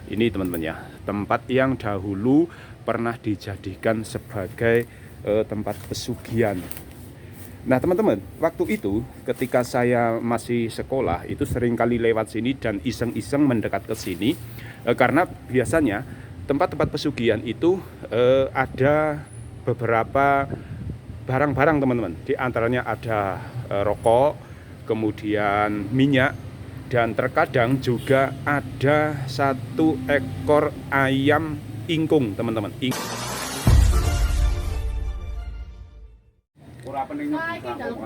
Ini teman-teman ya, tempat yang dahulu pernah dijadikan sebagai tempat pesugihan. Nah teman-teman, waktu itu ketika saya masih sekolah itu sering kali lewat sini dan iseng-iseng mendekat ke sini, karena biasanya tempat-tempat pesugihan itu ada beberapa barang-barang teman-teman. Di antaranya ada rokok, kemudian minyak, dan terkadang juga ada satu ekor ayam ingkung teman-teman.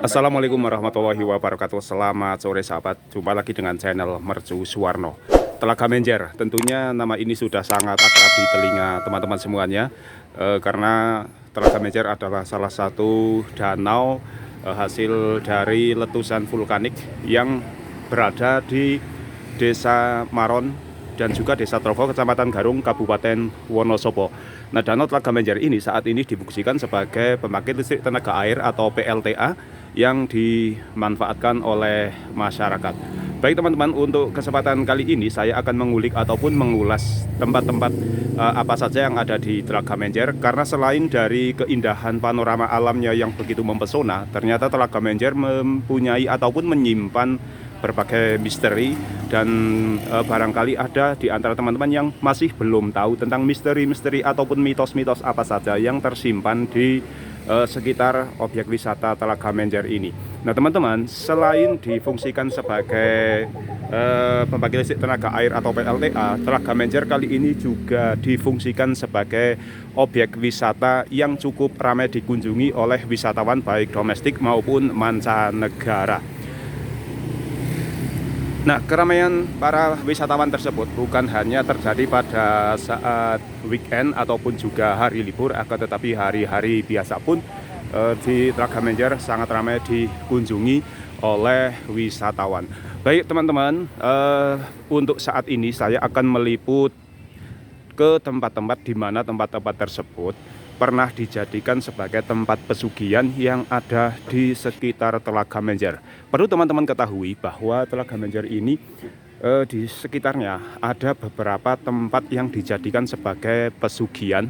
Assalamualaikum warahmatullahi wabarakatuh. Selamat sore sahabat, jumpa lagi dengan channel Mercu Suwarno. Telaga Menjer, tentunya nama ini sudah sangat akrab di telinga teman-teman semuanya, karena Telaga Menjer adalah salah satu danau hasil dari letusan vulkanik yang berada di Desa Maron dan juga Desa Trovo, Kecamatan Garung, Kabupaten Wonosobo. Nah, Danau Telaga Menjer ini saat ini difungsikan sebagai pembangkit listrik tenaga air atau PLTA yang dimanfaatkan oleh masyarakat. Baik teman-teman, untuk kesempatan kali ini saya akan mengulik ataupun mengulas tempat-tempat apa saja yang ada di Telaga Menjer, karena selain dari keindahan panorama alamnya yang begitu mempesona, ternyata Telaga Menjer mempunyai ataupun menyimpan berbagai misteri, dan barangkali ada di antara teman-teman yang masih belum tahu tentang misteri-misteri ataupun mitos-mitos apa saja yang tersimpan di sekitar objek wisata Telaga Menjer ini. Nah teman-teman, selain difungsikan sebagai pembangkit listrik tenaga air atau PLTA, Telaga Menjer kali ini juga difungsikan sebagai objek wisata yang cukup ramai dikunjungi oleh wisatawan baik domestik maupun mancanegara. Nah, keramaian para wisatawan tersebut bukan hanya terjadi pada saat weekend ataupun juga hari libur, akan tetapi hari-hari biasa pun di Telaga Menjer sangat ramai dikunjungi oleh wisatawan. Baik teman-teman, untuk saat ini saya akan meliput ke tempat-tempat di mana tempat-tempat tersebut pernah dijadikan sebagai tempat pesugihan yang ada di sekitar Telaga Menjer. Perlu teman-teman ketahui bahwa Telaga Menjer ini di sekitarnya ada beberapa tempat yang dijadikan sebagai pesugihan.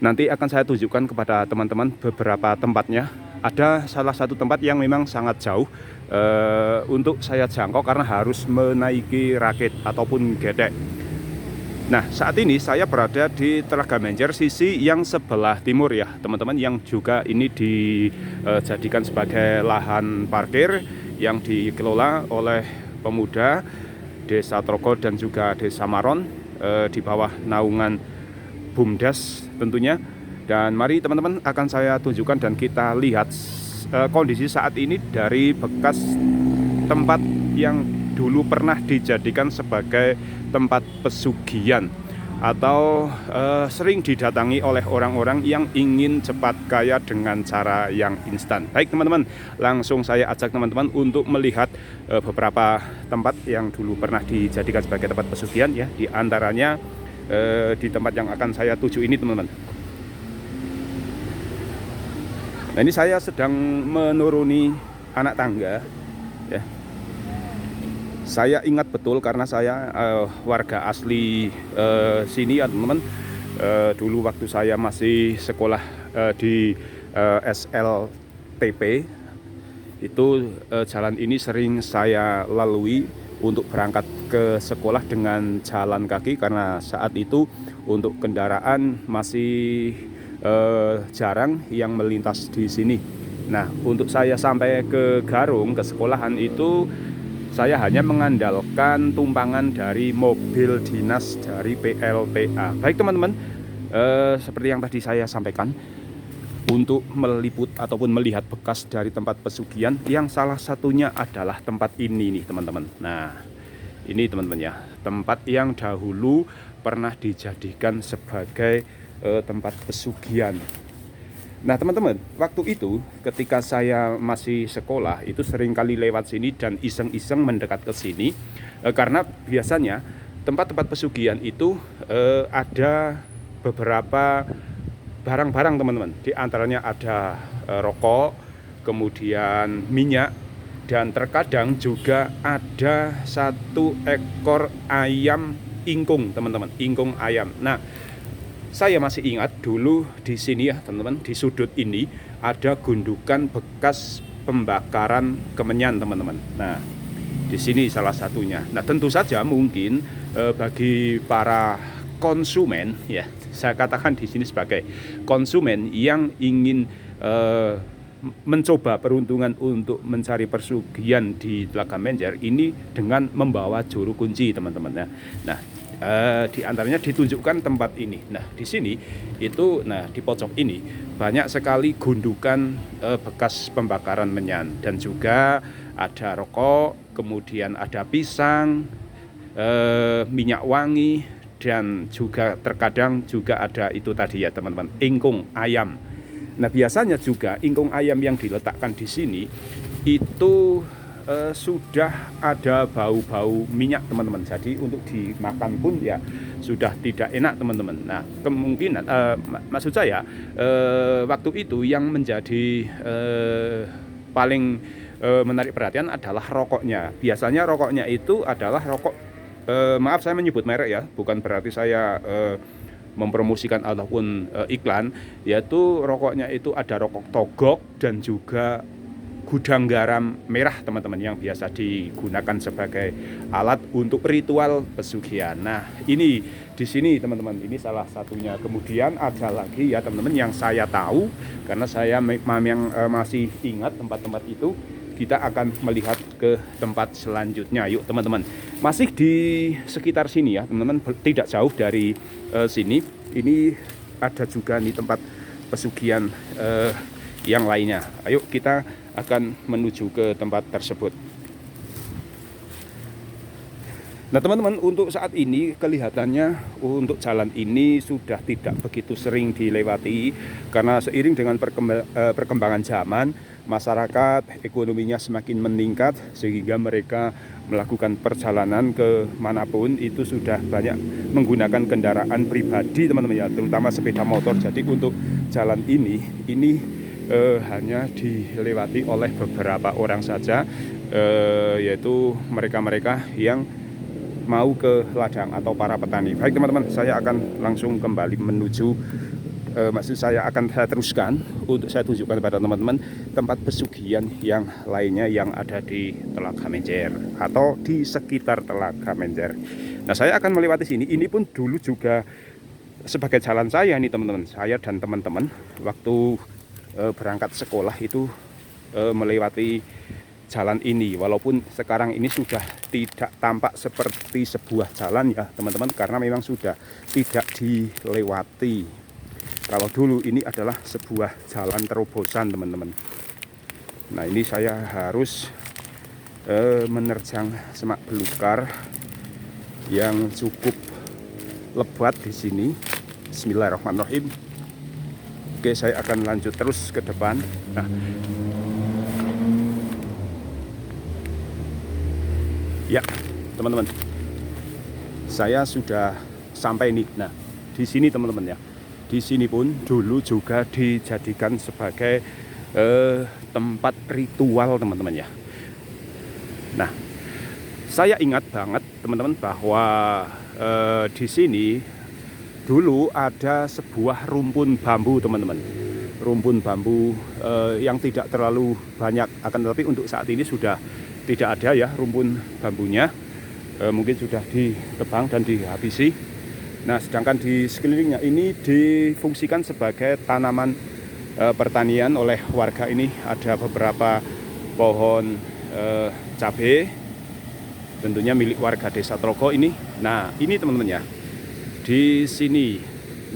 Nanti akan saya tunjukkan kepada teman-teman beberapa tempatnya. Ada salah satu tempat yang memang sangat jauh untuk saya jangkau karena harus menaiki rakit ataupun gedek. Nah, saat ini saya berada di Telaga Menjer sisi yang sebelah timur ya teman-teman, yang juga ini dijadikan sebagai lahan parkir yang dikelola oleh pemuda Desa Trogo dan juga Desa Maron di bawah naungan BUMDes tentunya. Dan mari teman-teman akan saya tunjukkan dan kita lihat kondisi saat ini dari bekas tempat yang dulu pernah dijadikan sebagai tempat pesugihan atau sering didatangi oleh orang-orang yang ingin cepat kaya dengan cara yang instan. Baik teman-teman, langsung saya ajak teman-teman untuk melihat beberapa tempat yang dulu pernah dijadikan sebagai tempat pesugihan ya. Di antaranya di tempat yang akan saya tuju ini teman-teman. Nah, ini saya sedang menuruni anak tangga ya. Saya ingat betul karena saya warga asli sini ya teman-teman. Dulu waktu saya masih sekolah di SLTP itu jalan ini sering saya lalui untuk berangkat ke sekolah dengan jalan kaki, karena saat itu untuk kendaraan masih jarang yang melintas di sini. Nah, untuk saya sampai ke Garung, ke sekolahan itu saya hanya mengandalkan tumpangan dari mobil dinas dari PLTA. Baik teman-teman, seperti yang tadi saya sampaikan, untuk meliput ataupun melihat bekas dari tempat pesugihan yang salah satunya adalah tempat ini nih teman-teman. Nah, ini teman-teman ya, tempat yang dahulu pernah dijadikan sebagai tempat pesugihan. Nah teman-teman, waktu itu ketika saya masih sekolah itu sering kali lewat sini dan iseng-iseng mendekat ke sini, karena biasanya tempat-tempat pesugihan itu ada beberapa barang-barang teman-teman. Di antaranya ada rokok, kemudian minyak, dan terkadang juga ada satu ekor ayam ingkung teman-teman, ingkung ayam. Nah, saya masih ingat dulu di sini ya teman-teman, di sudut ini ada gundukan bekas pembakaran kemenyan teman-teman. Nah, di sini salah satunya. Nah, tentu saja mungkin bagi para konsumen ya, saya katakan di sini sebagai konsumen yang ingin mencoba peruntungan untuk mencari persugihan di Telaga Menjer ini dengan membawa juru kunci teman-teman ya. Nah, di antaranya ditunjukkan tempat ini. Nah, di sini itu, nah di pojok ini banyak sekali gundukan bekas pembakaran menyan, dan juga ada rokok, kemudian ada pisang, minyak wangi, dan juga terkadang juga ada itu tadi ya teman-teman, ingkung ayam. Nah, biasanya juga ingkung ayam yang diletakkan di sini itu sudah ada bau-bau minyak teman-teman. Jadi untuk dimakan pun ya sudah tidak enak teman-teman. Nah, kemungkinan maksud saya waktu itu yang menjadi paling menarik perhatian adalah rokoknya. Biasanya rokoknya itu adalah rokok, maaf saya menyebut merek ya, bukan berarti saya mempromosikan ataupun iklan, yaitu rokoknya itu ada rokok togok dan juga gudang garam merah teman-teman, yang biasa digunakan sebagai alat untuk ritual pesugihan. Nah, ini di sini teman-teman, ini salah satunya. Kemudian ada lagi ya teman-teman yang saya tahu, karena saya memang masih ingat tempat-tempat itu. Kita akan melihat ke tempat selanjutnya. Yuk teman-teman, masih di sekitar sini ya teman-teman, tidak jauh dari sini. Ini ada juga nih tempat pesugihan yang lainnya. Ayo kita akan menuju ke tempat tersebut. Nah teman-teman, untuk saat ini kelihatannya untuk jalan ini sudah tidak begitu sering dilewati, karena seiring dengan perkembangan zaman, masyarakat ekonominya semakin meningkat, sehingga mereka melakukan perjalanan ke manapun itu sudah banyak menggunakan kendaraan pribadi teman-teman ya, terutama sepeda motor. Jadi untuk jalan ini hanya dilewati oleh beberapa orang saja, yaitu mereka-mereka yang mau ke ladang atau para petani. Baik teman-teman, saya akan langsung kembali menuju, maksud saya akan saya teruskan untuk saya tunjukkan kepada teman-teman tempat pesugihan yang lainnya yang ada di Telaga Menjer atau di sekitar Telaga Menjer. Nah, saya akan melewati sini. Ini pun dulu juga sebagai jalan saya nih teman-teman. Saya dan teman-teman waktu berangkat sekolah itu melewati jalan ini, walaupun sekarang ini sudah tidak tampak seperti sebuah jalan ya teman-teman, karena memang sudah tidak dilewati. Kalau dulu ini adalah sebuah jalan terobosan teman-teman. Nah, ini saya harus menerjang semak belukar yang cukup lebat di sini. Bismillahirrahmanirrahim. Oke, saya akan lanjut terus ke depan. Nah, ya teman-teman, saya sudah sampai nih. Nah, di sini teman-teman ya, di sini pun dulu juga dijadikan sebagai tempat ritual teman-teman ya. Nah, saya ingat banget teman-teman bahwa di sini dulu ada sebuah rumpun bambu teman-teman. Rumpun bambu yang tidak terlalu banyak, akan tetapi untuk saat ini sudah tidak ada ya rumpun bambunya, mungkin sudah ditebang dan dihabisi. Nah, sedangkan di sekelilingnya ini difungsikan sebagai tanaman pertanian oleh warga. Ini ada beberapa pohon cabai, tentunya milik warga desa Trogo ini. Nah, ini teman-teman ya, di sini.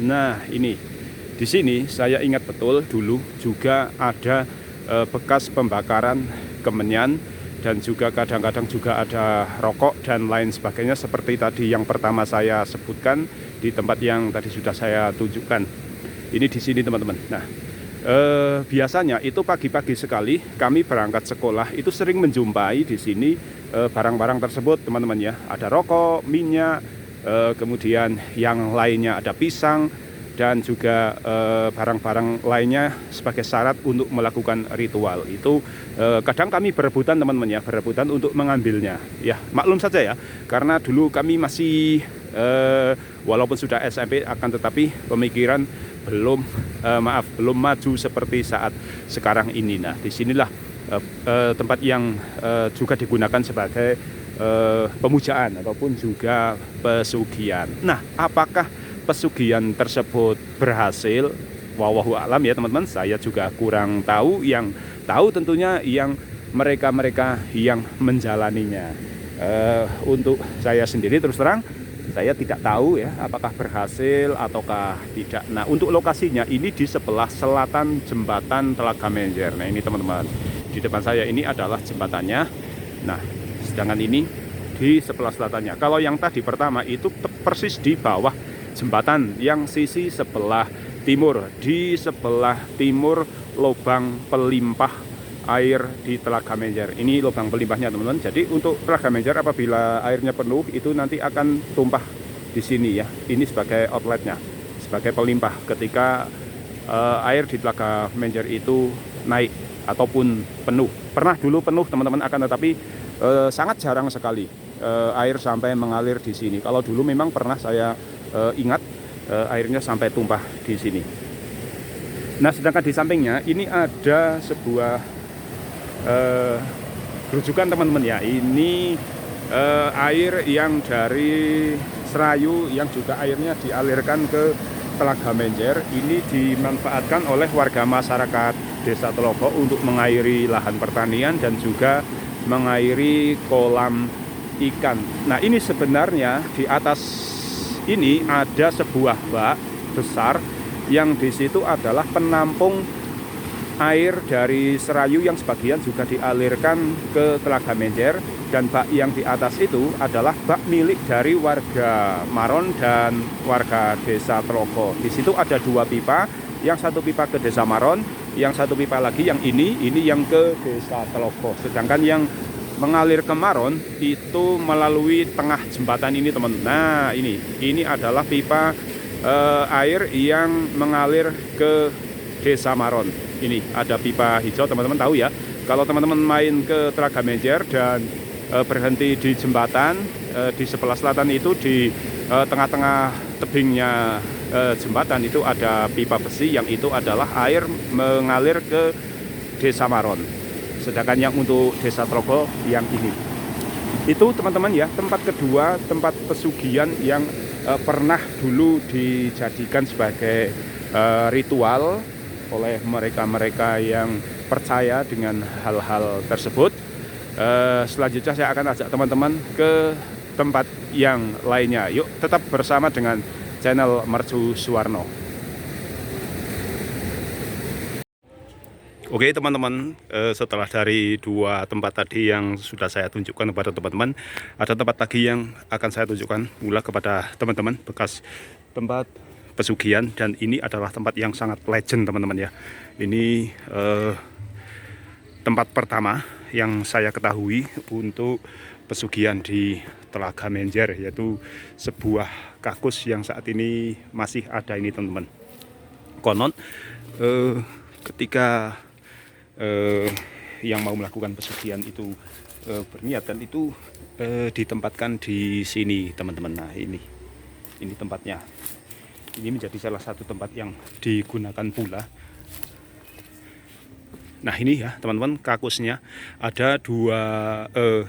Nah, ini di sini saya ingat betul dulu juga ada bekas pembakaran kemenyan, dan juga kadang-kadang juga ada rokok dan lain sebagainya, seperti tadi yang pertama saya sebutkan di tempat yang tadi sudah saya tunjukkan. Ini di sini teman-teman. Nah, biasanya itu pagi-pagi sekali kami berangkat sekolah itu sering menjumpai di sini barang-barang tersebut teman-teman ya. Ada rokok, minyak, kemudian yang lainnya ada pisang, dan juga barang-barang lainnya sebagai syarat untuk melakukan ritual. Itu kadang kami berebutan teman-teman ya, berebutan untuk mengambilnya. Ya maklum saja ya, karena dulu kami masih walaupun sudah SMP akan tetapi pemikiran belum belum maju seperti saat sekarang ini. Nah disinilah tempat yang juga digunakan sebagai pemujaan ataupun juga pesugihan. Nah apakah pesugihan tersebut berhasil? Wallahu alam ya teman-teman, saya juga kurang tahu. Yang tahu tentunya yang mereka-mereka yang menjalaninya. Untuk saya sendiri terus terang saya tidak tahu ya apakah berhasil ataukah tidak. Nah untuk lokasinya ini di sebelah selatan jembatan Telaga Menjer. Nah ini teman-teman, di depan saya ini adalah jembatannya. Nah sedangkan ini di sebelah selatannya. Kalau yang tadi pertama itu persis di bawah jembatan yang sisi sebelah timur. Di sebelah timur lubang pelimpah air di Telaga Menjer. Ini lubang pelimpahnya teman-teman. Jadi untuk Telaga Menjer apabila airnya penuh itu nanti akan tumpah di sini ya. Ini sebagai outletnya, sebagai pelimpah ketika air di Telaga Menjer itu naik ataupun penuh. Pernah dulu penuh teman-teman, akan tetapi sangat jarang sekali air sampai mengalir di sini. Kalau dulu memang pernah saya ingat airnya sampai tumpah di sini. Nah sedangkan di sampingnya ini ada sebuah rujukan teman-teman ya. Ini air yang dari Serayu yang juga airnya dialirkan ke Telaga Menjer. Ini dimanfaatkan oleh warga masyarakat Desa Telogo untuk mengairi lahan pertanian dan juga mengairi kolam ikan. Nah ini sebenarnya di atas ini ada sebuah bak besar yang di situ adalah penampung air dari Serayu yang sebagian juga dialirkan ke Telaga Menjer, dan bak yang di atas itu adalah bak milik dari warga Maron dan warga Desa Telogo. Di situ ada dua pipa, yang satu pipa ke Desa Maron, yang satu pipa lagi yang ini yang ke Desa Telogo. Sedangkan yang mengalir ke Maron itu melalui tengah jembatan ini teman. Nah ini adalah pipa air yang mengalir ke Desa Maron. Ini ada pipa hijau, teman-teman tahu ya. Kalau teman-teman main ke Telaga Menjer dan berhenti di jembatan di sebelah selatan itu, di tengah-tengah tebingnya jembatan itu ada pipa besi yang itu adalah air mengalir ke Desa Maron. Sedangkan yang untuk Desa Telogo yang ini. Itu teman-teman ya, tempat kedua, tempat pesugihan yang pernah dulu dijadikan sebagai ritual oleh mereka-mereka yang percaya dengan hal-hal tersebut. Selanjutnya saya akan ajak teman-teman ke tempat yang lainnya. Yuk tetap bersama dengan channel Mercu Suwarno. Oke teman-teman, setelah dari dua tempat tadi yang sudah saya tunjukkan kepada teman-teman, ada tempat lagi yang akan saya tunjukkan pula kepada teman-teman, bekas tempat pesugihan, dan ini adalah tempat yang sangat legend teman-teman ya. Ini tempat pertama yang saya ketahui untuk pesugihan di Telaga Menjer, yaitu sebuah kakus yang saat ini masih ada ini teman-teman. Konon ketika yang mau melakukan pesugihan itu berniat, dan itu ditempatkan di sini teman-teman. Nah ini tempatnya. Ini menjadi salah satu tempat yang digunakan pula. Nah ini ya teman-teman, kakusnya ada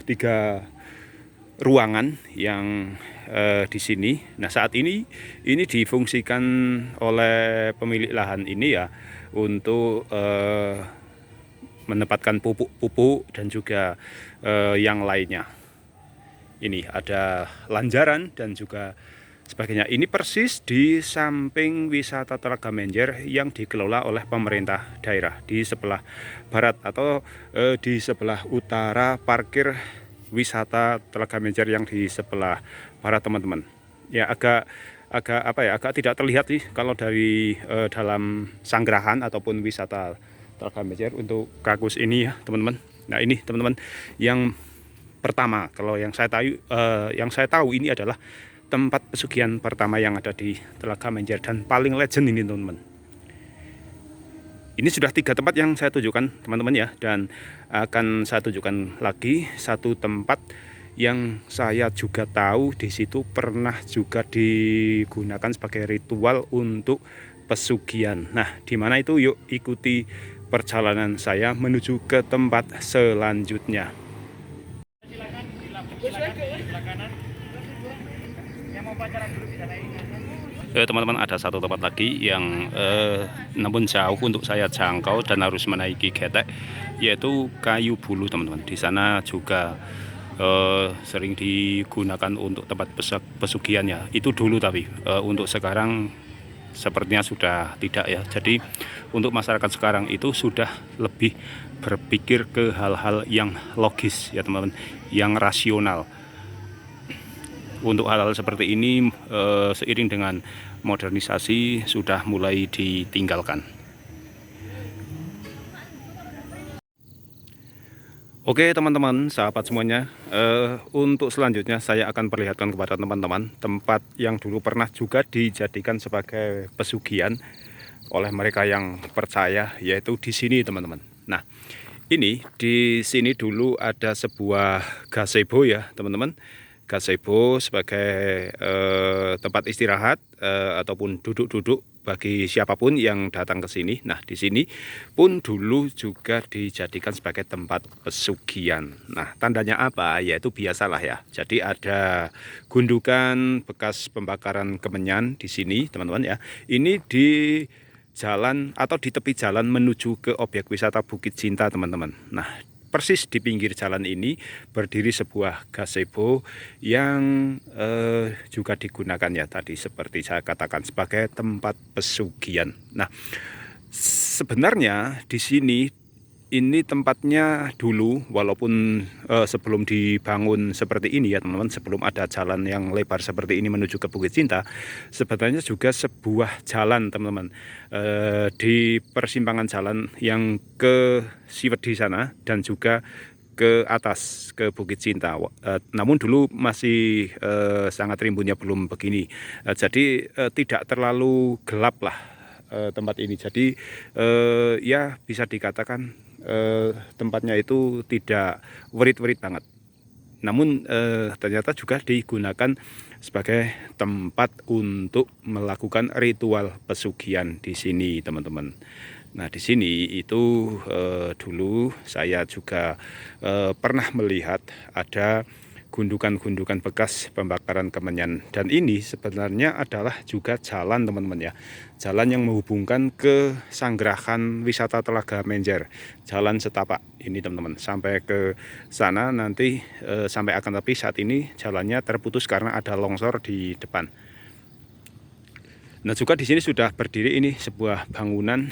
tiga ruangan yang di sini. Nah saat ini difungsikan oleh pemilik lahan ini ya untuk menempatkan pupuk dan juga yang lainnya. Ini ada lanjaran dan juga sebagainya. Ini persis di samping wisata Telaga Menjer yang dikelola oleh pemerintah daerah di sebelah barat atau di sebelah utara parkir wisata Telaga Menjer yang di sebelah barat teman-teman. Ya agak tidak terlihat sih kalau dari dalam sanggrahan ataupun wisata Telaga Menjer untuk kakus ini ya teman-teman. Nah ini teman-teman yang pertama, kalau yang saya tahu ini adalah tempat pesugihan pertama yang ada di Telaga Menjer dan paling legend ini teman-teman. Ini sudah 3 tempat yang saya tunjukkan teman-teman ya, dan akan saya tunjukkan lagi satu tempat yang saya juga tahu di situ pernah juga digunakan sebagai ritual untuk pesugihan. Nah, di mana itu? Yuk ikuti perjalanan saya menuju ke tempat selanjutnya. Teman-teman, ada satu tempat lagi yang namun jauh untuk saya jangkau dan harus menaiki getek, yaitu Kayu Bulu teman-teman. Di sana juga sering digunakan untuk tempat pesugihan ya. Itu dulu, tapi untuk sekarang sepertinya sudah tidak ya. Jadi untuk masyarakat sekarang itu sudah lebih berpikir ke hal-hal yang logis ya teman-teman, yang rasional. Untuk hal-hal seperti ini seiring dengan modernisasi sudah mulai ditinggalkan. Oke teman-teman, sahabat semuanya, untuk selanjutnya saya akan perlihatkan kepada teman-teman tempat yang dulu pernah juga dijadikan sebagai pesugihan oleh mereka yang percaya, yaitu di sini teman-teman. Nah, ini di sini dulu ada sebuah gazebo ya teman-teman. Gazebo sebagai tempat istirahat ataupun duduk-duduk bagi siapapun yang datang ke sini. Nah, di sini pun dulu juga dijadikan sebagai tempat pesugihan. Nah, tandanya apa? Yaitu biasalah ya. Jadi ada gundukan bekas pembakaran kemenyan di sini, teman-teman ya. Ini di jalan atau di tepi jalan menuju ke objek wisata Bukit Cinta, teman-teman. Nah, persis di pinggir jalan ini berdiri sebuah gazebo yang juga digunakan ya tadi seperti saya katakan sebagai tempat pesugihan. Nah, sebenarnya di sini ini tempatnya dulu, walaupun sebelum dibangun seperti ini ya teman-teman, sebelum ada jalan yang lebar seperti ini menuju ke Bukit Cinta, sebenarnya juga sebuah jalan teman-teman, di persimpangan jalan yang ke Siwedi sana dan juga ke atas ke Bukit Cinta. Namun dulu masih sangat rimbunnya, belum begini, jadi tidak terlalu gelap lah tempat ini. Jadi ya bisa dikatakan tempatnya itu tidak werit-werit banget. Namun ternyata juga digunakan sebagai tempat untuk melakukan ritual pesugihan di sini, teman-teman. Nah, di sini itu dulu saya juga pernah melihat ada gundukan-gundukan bekas pembakaran kemenyan, dan ini sebenarnya adalah juga jalan teman-teman ya, jalan yang menghubungkan ke Sanggerahan Wisata Telaga Menjer, jalan setapak ini teman-teman, sampai ke sana nanti sampai akan, tapi saat ini jalannya terputus karena ada longsor di depan. Nah, juga di sini sudah berdiri ini sebuah bangunan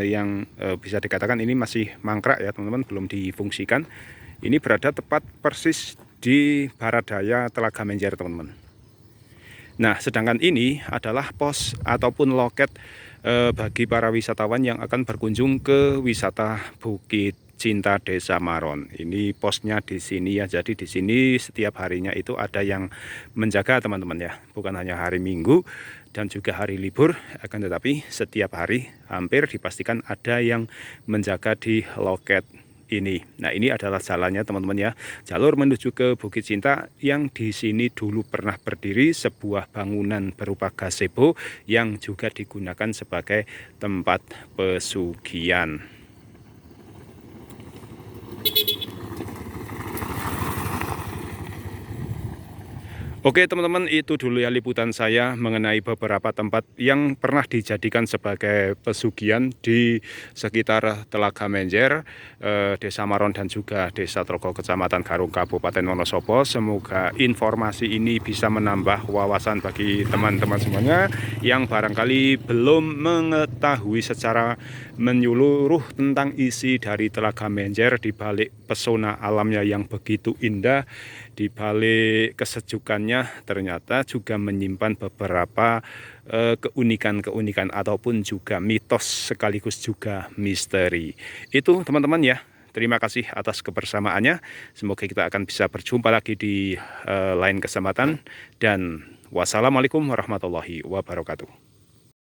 yang bisa dikatakan ini masih mangkrak ya teman-teman, belum difungsikan. Ini berada tepat persis di barat daya Telaga Menjer teman-teman. Nah, sedangkan ini adalah pos ataupun loket bagi para wisatawan yang akan berkunjung ke wisata Bukit Cinta Desa Maron. Ini posnya di sini ya. Jadi di sini setiap harinya itu ada yang menjaga teman-teman ya. Bukan hanya hari Minggu dan juga hari libur, akan tetapi setiap hari hampir dipastikan ada yang menjaga di loket ini. Nah, ini adalah jalannya teman-teman ya, jalur menuju ke Bukit Cinta yang di sini dulu pernah berdiri sebuah bangunan berupa gazebo yang juga digunakan sebagai tempat pesugihan. Oke teman-teman, itu dulu ya liputan saya mengenai beberapa tempat yang pernah dijadikan sebagai pesugihan di sekitar Telaga Menjer, Desa Maron dan juga Desa Trogo, Kecamatan Garung, Kabupaten Wonosobo. Semoga informasi ini bisa menambah wawasan bagi teman-teman semuanya yang barangkali belum mengetahui secara menyeluruh tentang isi dari Telaga Menjer, di balik pesona alamnya yang begitu indah, di balik kesejukannya ternyata juga menyimpan beberapa keunikan-keunikan ataupun juga mitos sekaligus juga misteri. Itu teman-teman ya. Terima kasih atas kebersamaannya. Semoga kita akan bisa berjumpa lagi di lain kesempatan, dan Wassalamualaikum warahmatullahi wabarakatuh.